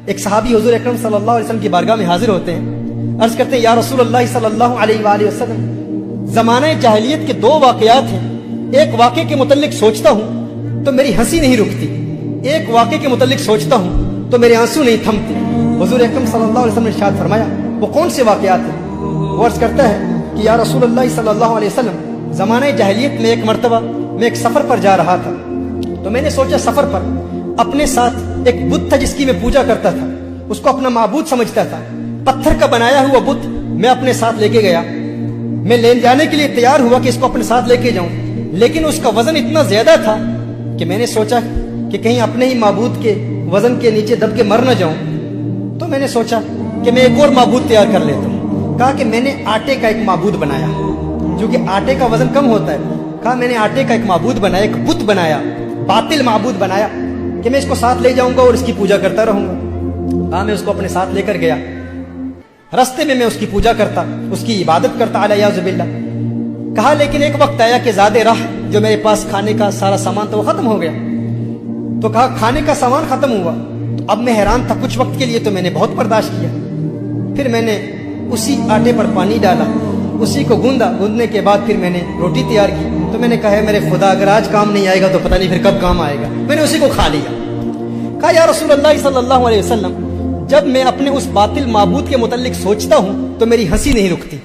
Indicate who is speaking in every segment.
Speaker 1: ایک صحابی حضور اکرم صلی اللہ علیہ وسلم کی بارگاہ میں حاضر ہوتے ہیں، عرض کرتے ہیں یا رسول اللہ صلی اللہ علیہ وآلہ وسلم، زمانہ جاہلیت کے دو واقعات ہیں، ایک واقعے کے متعلق سوچتا ہوں تو میری ہنسی نہیں رکتی، ایک واقعے کے متعلق سوچتا ہوں تو میرے آنسو نہیں تھمتے۔ حضور اکرم صلی اللہ علیہ وسلم نے ارشاد فرمایا وہ کون سے واقعات ہیں؟ وہ عرض کرتا ہے کہ یا رسول اللہ صلی اللہ علیہ وسلم، زمانہ جاہلیت میں ایک مرتبہ میں ایک سفر پر جا رہا تھا، تو میں نے سوچا سفر پر اپنے ساتھ ایک بت تھا جس کی میں پوجا کرتا تھا، اس کو اپنا معبود سمجھتا تھا، پتھر کا بنایا ہوا بت میں اپنے ساتھ لے کے گیا، میں لے جانے کے لیے تیار ہوا کہ اس کو اپنے ساتھ لے کے جاؤں، لیکن اس کا وزن اتنا زیادہ تھا کہ میں نے سوچا کہ کہیں اپنے ہی معبود کے وزن کے نیچے دب کے مر نہ جاؤں، تو میں نے سوچا کہ میں ایک اور معبود تیار کر لیتا ہوں۔ کہا کہ میں نے آٹے کا ایک معبود بنایا، جو کہ آٹے کا وزن کم ہوتا ہے، کہا میں نے آٹے کا ایک معبود بنایا، ایک بت بنایا، باطل معبود بنایا کہ میں اس کو ساتھ لے جاؤں گا اور اس کی پوجا کرتا رہوں گا۔ کہا میں اس کو اپنے ساتھ لے کر گیا، رستے میں اس کی پوجا کرتا، اس کی عبادت کرتا علیہ باللہ۔ کہا لیکن ایک وقت آیا کہ زیادہ راہ جو میرے پاس کھانے کا سارا سامان تھا وہ ختم ہو گیا، تو کہا کھانے کا سامان ختم ہوا، تو اب میں حیران تھا، کچھ وقت کے لیے تو میں نے بہت برداشت کیا، پھر میں نے اسی آٹے پر پانی ڈالا، اسی کو گوندا، گوندنے کے بعد پھر میں نے روٹی تیار کی، تو میں نے کہا میرے خدا اگر آج کام نہیں آئے گا تو پتہ نہیں پھر کب کام آئے گا، میں نے اسی کو کھا لیا۔ کہا یا رسول اللہ صلی اللہ علیہ وسلم، جب میں اپنے اس باطل معبود کے متعلق سوچتا ہوں تو میری ہنسی نہیں رکتی،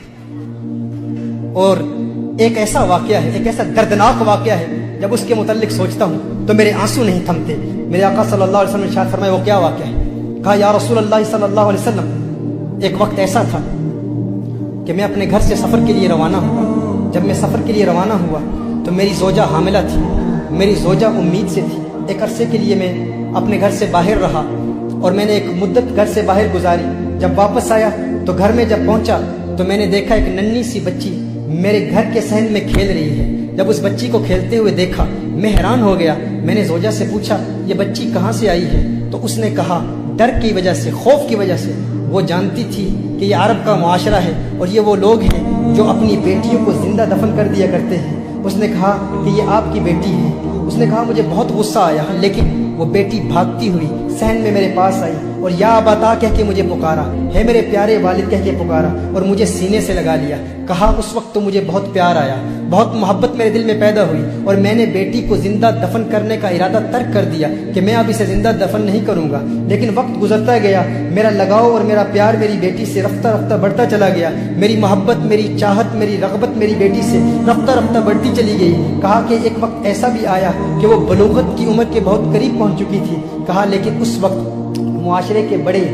Speaker 1: اور ایک ایسا واقعہ ہے، ایک ایسا دردناک واقعہ ہے، جب اس کے متعلق سوچتا ہوں تو میرے آنسو نہیں تھمتے۔ میرے آقا صلی اللہ علیہ وسلم نے ارشاد فرمایا وہ کیا واقعہ ہے؟ کہا یا رسول اللہ صلی اللہ علیہ وسلم، ایک وقت ایسا تھا کہ میں اپنے گھر سے سفر کے لیے روانہ ہوا، جب میں سفر کے لیے روانہ ہوا تو میری زوجہ حاملہ تھی، میری زوجہ امید سے تھی، ایک عرصے کے لیے میں اپنے گھر سے باہر رہا اور میں نے ایک مدت گھر سے باہر گزاری، جب واپس آیا تو گھر میں جب پہنچا تو میں نے دیکھا ایک ننھی سی بچی میرے گھر کے صحن میں کھیل رہی ہے۔ جب اس بچی کو کھیلتے ہوئے دیکھا میں حیران ہو گیا، میں نے زوجہ سے پوچھا یہ بچی کہاں سے آئی ہے؟ تو اس نے کہا ڈر کی وجہ سے، خوف کی وجہ سے، وہ جانتی تھی کہ یہ عرب کا معاشرہ ہے اور یہ وہ لوگ ہیں جو اپنی بیٹیوں کو زندہ دفن کر دیا کرتے ہیں۔ اس نے کہا کہ یہ آپ کی بیٹی ہے۔ اس نے کہا مجھے بہت غصہ آیا، لیکن وہ بیٹی بھاگتی ہوئی صحن میں میرے پاس آئی اور یا ابا کہہ کے مجھے پکارا، ہے میرے پیارے والد کہہ کے پکارا اور مجھے سینے سے لگا لیا۔ کہا اس وقت تو مجھے بہت پیار آیا، بہت محبت میرے دل میں پیدا ہوئی اور میں نے بیٹی کو زندہ دفن کرنے کا ارادہ ترک کر دیا کہ میں اب اسے زندہ دفن نہیں کروں گا، لیکن وقت گزرتا گیا، میرا لگاؤ اور میرا پیار میری بیٹی سے رفتہ رفتہ بڑھتا چلا گیا، میری محبت، میری چاہت، میری رغبت میری بیٹی سے رفتہ رفتہ بڑھتی چلی گئی۔ کہا کہ ایک وقت ایسا بھی آیا کہ وہ بلوغت کی عمر کے بہت قریب پہنچ چکی تھی۔ کہا لیکن اس وقت معاشرے کے بڑے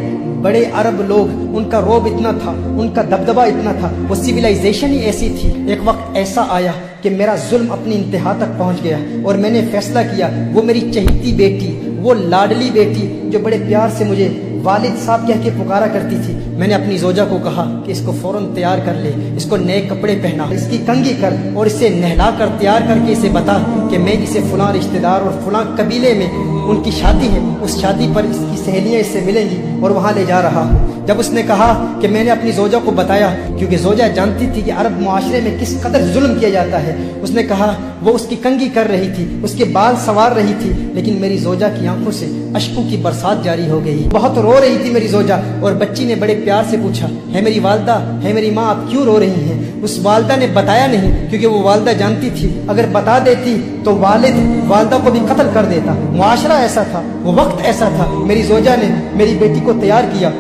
Speaker 1: بڑے عرب لوگ، ان کا روب اتنا تھا، ان کا دبدبہ اتنا تھا، وہ سویلائزیشن ہی ایسی تھی۔ ایک وقت ایسا آیا کہ میرا ظلم اپنی انتہا تک پہنچ گیا اور میں نے فیصلہ کیا وہ میری چہیتی بیٹی، وہ لاڈلی بیٹی جو بڑے پیار سے مجھے والد صاحب کہہ کے پکارا کرتی تھی، میں نے اپنی زوجہ کو کہا کہ اس کو فوراً تیار کر لے، اس کو نئے کپڑے پہنا، اس کی کنگھی کر اور اسے نہلا کر تیار کر کے اسے بتا کہ میں اسے فلاں رشتہ دار اور فلاں قبیلے میں ان کی شادی ہے، اس شادی پر اس کی سہیلیاں اس سے ملیں گی اور وہاں لے جا رہا ہوں۔ جب اس نے کہا کہ میں نے اپنی زوجہ کو بتایا، کیونکہ زوجہ جانتی تھی کہ عرب معاشرے میں کس قدر ظلم کیا جاتا ہے، اس نے کہا وہ اس کی کنگھی کر رہی تھی، اس کے بال سنوار رہی تھی، لیکن میری زوجہ کی آنکھوں سے اشکوں کی برسات جاری ہو گئی، بہت رو رہی تھی میری زوجہ، اور بچی نے بڑے پیار سے پوچھا ہے میری والدہ، ہے میری ماں، آپ کیوں رو رہی ہیں؟ اس والدہ نے بتایا نہیں، کیونکہ وہ والدہ جانتی تھی اگر بتا دیتی تو والد والدہ کو بھی قتل کر دیتا، معاشرہ ایسا تھا، وہ وقت ایسا تھا۔ میری زوجہ نے میری بیٹی کو تیار کیا،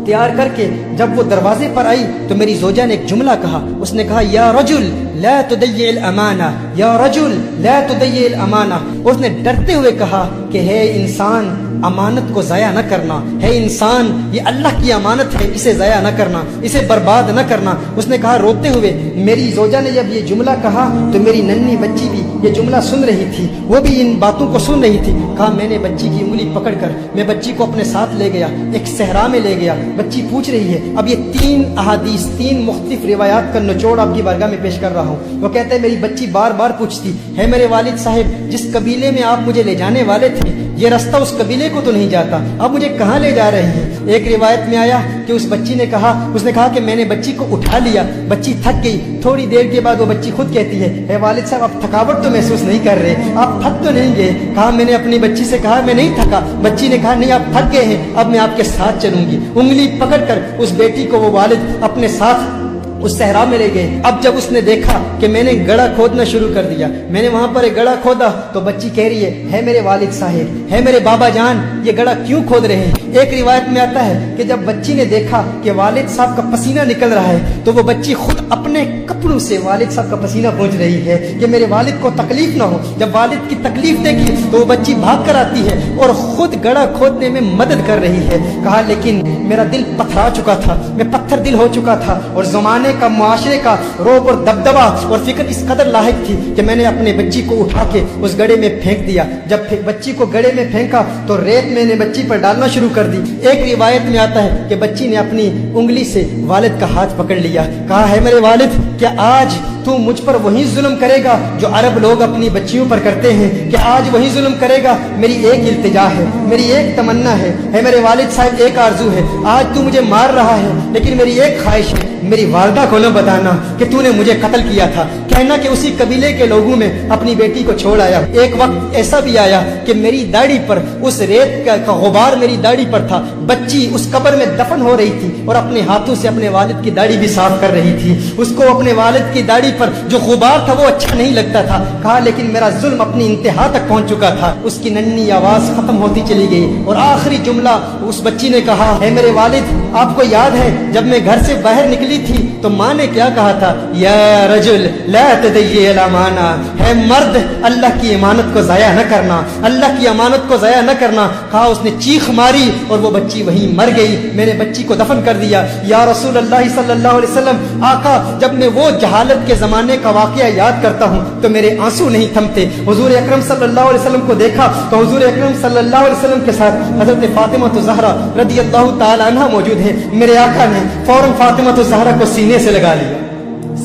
Speaker 1: تیار کر کے جب وہ دروازے پر آئی تو میری زوجہ نے ایک جملہ کہا، اس نے کہا یا رجل لا تضيع الامانہ، یا رجل لا تضيع الامانہ، اس نے ڈرتے ہوئے کہا کہ ہے انسان امانت کو ضائع نہ کرنا، ہے انسان یہ اللہ کی امانت ہے، اسے ضائع نہ کرنا، اسے برباد نہ کرنا۔ اس نے کہا روتے ہوئے، میری زوجہ نے جب یہ جملہ کہا تو میری ننھی بچی بھی یہ جملہ سن رہی تھی، وہ بھی ان باتوں کو سن رہی تھی۔ کہا میں نے بچی کی انگلی پکڑ کر میں بچی کو اپنے ساتھ لے گیا، ایک صحرا میں لے گیا، بچی پوچھ رہی ہے، اب یہ 3 احادیث، 3 مختلف روایات کا نچوڑ آپ کی بارگاہ میں پیش کر رہا ہوں۔ وہ کہتے ہیں میری بچی بار بار پوچھتی ہے میرے والد صاحب جس قبیلے میں آپ مجھے لے جانے والے تھے یہ راستہ اس قبیلے کو تو نہیں جاتا, اب مجھے کہاں لے جا رہے ہیں. ایک روایت میں آیا کہ اس بچی نے کہا کہ میں نے بچی کو اٹھا لیا, بچی تھک گئی. تھوڑی دیر کے بعد وہ بچی خود کہتی ہے, اے والد صاحب آپ تھکاوٹ تو محسوس نہیں کر رہے, آپ تھک تو نہیں گئے. کہا میں نے اپنی بچی سے کہا میں نہیں تھکا. بچی نے کہا نہیں آپ تھک گئے ہیں, اب میں آپ کے ساتھ چلوں گی. انگلی پکڑ کر اس بیٹی کو وہ والد اپنے ساتھ اس صحرا میں لے گئے. اب جب اس نے دیکھا کہ میں نے گڑھا کھودنا شروع کر دیا, میں نے وہاں پر ایک گڑھا کھودا, تو بچی کہہ رہی ہے میرے والد صاحب, ہے میرے بابا جان, یہ گڑھا کیوں کھود رہے ہیں. ایک روایت میں آتا ہے کہ جب بچی نے دیکھا کہ والد صاحب کا پسینہ نکل رہا ہے, تو وہ بچی خود اپنے کپڑوں سے والد صاحب کا پسینہ پہنچ رہی ہے کہ میرے والد کو تکلیف نہ ہو. جب والد کی تکلیف دیکھی تو وہ بچی بھاگ کر آتی ہے اور خود گڑھا کھودنے میں مدد کر رہی ہے. کہا لیکن میرا دل پتھرا چکا تھا, میں پتھر دل ہو چکا تھا, اور زمانے کا معاشرے کا روب اور دبدبا اور فکر اس قدر لاحق تھی کہ میں نے اپنے بچی کو اٹھا کے اس گڑھے میں پھینک دیا. جب بچی کو گڑھے میں پھینکا تو ریت میں نے بچی پر ڈالنا شروع کر دی. ایک روایت میں آتا ہے کہ بچی نے اپنی انگلی سے والد کا ہاتھ پکڑ لیا. کہا ہے میرے والد, کیا آج تو مجھ پر وہی ظلم کرے گا جو عرب لوگ اپنی بچیوں پر کرتے ہیں, کہ آج وہی ظلم کرے گا. میری ایک التجا ہے, میری ایک تمنا ہے, میرے والد صاحب ایک آرزو ہے. آج تو مجھے مار رہا ہے, لیکن میری ایک خواہش ہے, میری والدہ کو نہ بتانا کہ تو نے مجھے قتل کیا تھا. کہنا کہ اسی قبیلے کے لوگوں میں اپنی بیٹی کو چھوڑ آیا. ایک وقت ایسا بھی آیا کہ میری داڑھی پر اس ریت کا غبار میری داڑھی پر تھا. بچی اس قبر میں دفن ہو رہی تھی اور اپنے ہاتھوں سے اپنے والد کی داڑھی بھی صاف کر رہی تھی. اس کو اپنے والد کی داڑھی پر جو غبار تھا وہ اچھا نہیں لگتا تھا. کہا لیکن میرا ظلم اپنی انتہا تک پہنچ چکا تھا. اس کی ننھی آواز ختم ہوتی چلی گئی اور آخری جملہ اس بچی نے کہا, اے میرے والد, آپ کو یاد ہے جب میں گھر سے باہر نکلی تھی تو ماں نے کیا کہا تھا, یا رجل لا تدی الامانہ, ہے مرد اللہ کی امانت کو ضائع نہ کرنا, اللہ کی امانت کو ضائع نہ کرنا. کہا اس نے چیخ ماری اور وہ بچی وہیں مر گئی. میں نے بچی کو دفن کر دیا. یا رسول اللہ صلی اللہ علیہ وسلم, آقا جب میں وہ جہالت کے زمانے کا واقعہ یاد کرتا ہوں تو میرے آنسو نہیں تھمتے. حضور اکرم صلی اللہ علیہ وسلم کو دیکھا تو حضور اکرم صلی اللہ علیہ وسلم کے ساتھ حضرت فاطمہ الزہرا رضی اللہ تعالی عنہا موجود ہیں. میرے آقا نے فوراً فاطمہ الزہرا کو سینے سے لگا لیا,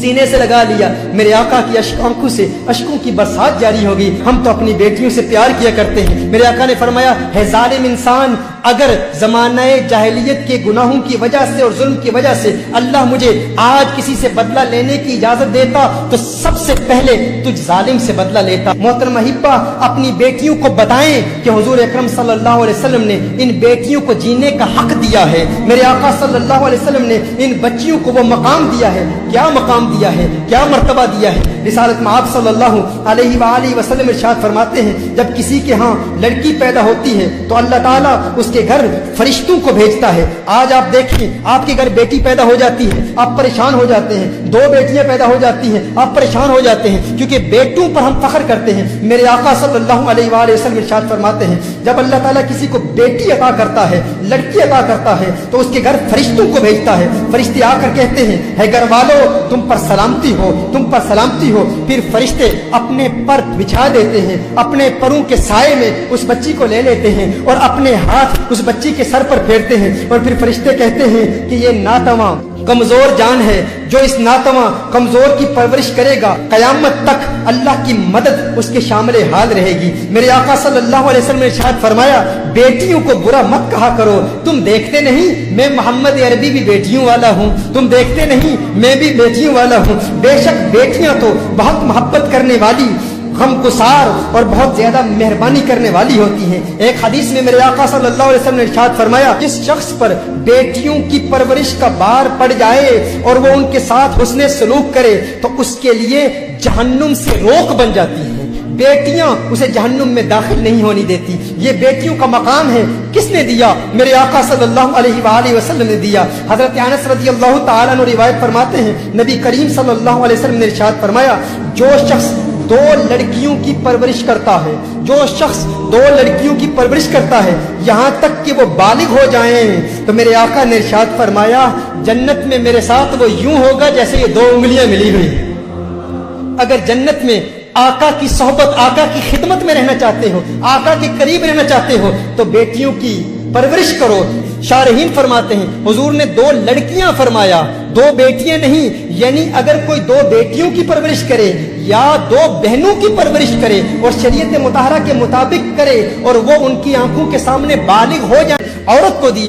Speaker 1: سینے سے لگا لیا. میرے آقا کی آنکھوں سے اشکوں کی برسات جاری ہوگی. ہم تو اپنی بیٹیوں سے پیار کیا کرتے ہیں. میرے آقا نے فرمایا, ہے ظالم انسان, اگر زمانہ جاہلیت کے گناہوں کی وجہ سے اور ظلم کی وجہ سے اللہ مجھے آج کسی سے بدلہ لینے کی اجازت دیتا تو سب سے پہلے تجھ ظالم سے بدلہ لیتا. محترمہ حبہ, اپنی بیٹیوں کو بتائیں کہ حضور اکرم صلی اللہ علیہ وسلم نے ان بیٹیوں کو جینے کا حق دیا ہے. میرے آقا صلی اللہ علیہ وسلم نے ان بچیوں کو وہ مقام دیا ہے. کیا مقام دیا ہے, کیا مرتبہ دیا ہے. رسالت میں آپ صلی اللہ علیہ وآلہ وسلم ارشاد فرماتے ہیں, جب کسی کے ہاں لڑکی پیدا ہوتی ہے تو اللہ تعالیٰ اس کے گھر فرشتوں کو بھیجتا ہے. آج آپ دیکھیں, آپ کے گھر بیٹی پیدا ہو جاتی ہے, آپ پریشان ہو جاتے ہیں. 2 بیٹیاں پیدا ہو جاتی ہیں, آپ پریشان ہو جاتے ہیں, کیونکہ بیٹوں پر ہم فخر کرتے ہیں. میرے آقا صلی اللہ علیہ وآلہ وسلم ارشاد فرماتے ہیں, جب اللہ تعالیٰ کسی کو بیٹی عطا کرتا ہے, لڑکی عطا کرتا ہے, تو اس کے گھر فرشتوں کو بھیجتا ہے. فرشتے آ کر کہتے ہیں, ہے گھر والو تم پر سلامتی ہو, تم پر سلامتی ہو. پھر فرشتے اپنے پر بچھا دیتے ہیں, اپنے پروں کے سائے میں اس بچی کو لے لیتے ہیں اور اپنے ہاتھ اس بچی کے سر پر پھیرتے ہیں. اور پھر فرشتے کہتے ہیں کہ یہ ناتواں کمزور جان ہے, جو اس ناتواں کمزور کی پرورش کرے گا قیامت تک اللہ کی مدد اس کے شامل حال رہے گی. میرے آقا صلی اللہ علیہ وسلم نے ارشاد فرمایا, بیٹیوں کو برا مت کہا کرو, تم دیکھتے نہیں میں محمد عربی بھی بیٹیوں والا ہوں, تم دیکھتے نہیں میں بھی بیٹیوں والا ہوں. بے شک بیٹیاں تو بہت محبت کرنے والی, غم گسار اور بہت زیادہ مہربانی کرنے والی ہوتی ہیں. ایک حدیث میں میرے آقا صلی اللہ علیہ وسلم نے ارشاد فرمایا, جس شخص پر بیٹیوں کی پرورش کا بار پڑ جائے اور وہ ان کے ساتھ حسن سلوک کرے تو اس کے لیے جہنم سے روک بن جاتی ہے. بیٹیاں اسے جہنم میں داخل نہیں ہونی دیتی. یہ بیٹیوں کا مقام ہے. کس نے دیا؟ میرے آقا صلی اللہ علیہ وآلہ وسلم نے دیا. حضرت انس رضی اللہ تعالیٰ عنہ روایت فرماتے ہیں, نبی کریم صلی اللہ علیہ وسلم نے ارشاد فرمایا, جو شخص 2 لڑکیوں کی پرورش کرتا ہے, جو شخص 2 لڑکیوں کی پرورش کرتا ہے یہاں تک کہ وہ بالغ ہو جائیں, تو میرے آقا نے ارشاد فرمایا, جنت میں میرے ساتھ وہ یوں ہوگا جیسے یہ 2 انگلیاں ملی ہوئی. اگر جنت میں آقا کی صحبت, آقا کی خدمت میں رہنا چاہتے ہو, آقا کے قریب رہنا چاہتے ہو تو بیٹیوں کی پرورش کرو. شارحین فرماتے ہیں, حضور نے 2 لڑکیاں فرمایا, 2 بیٹیاں نہیں. یعنی اگر کوئی 2 بیٹیوں کی پرورش کرے یا دو بہنوں کی پرورش کرے اور شریعت مطہرہ کے مطابق کرے اور وہ ان کی آنکھوں کے سامنے بالغ ہو جائیں، عورت کو دی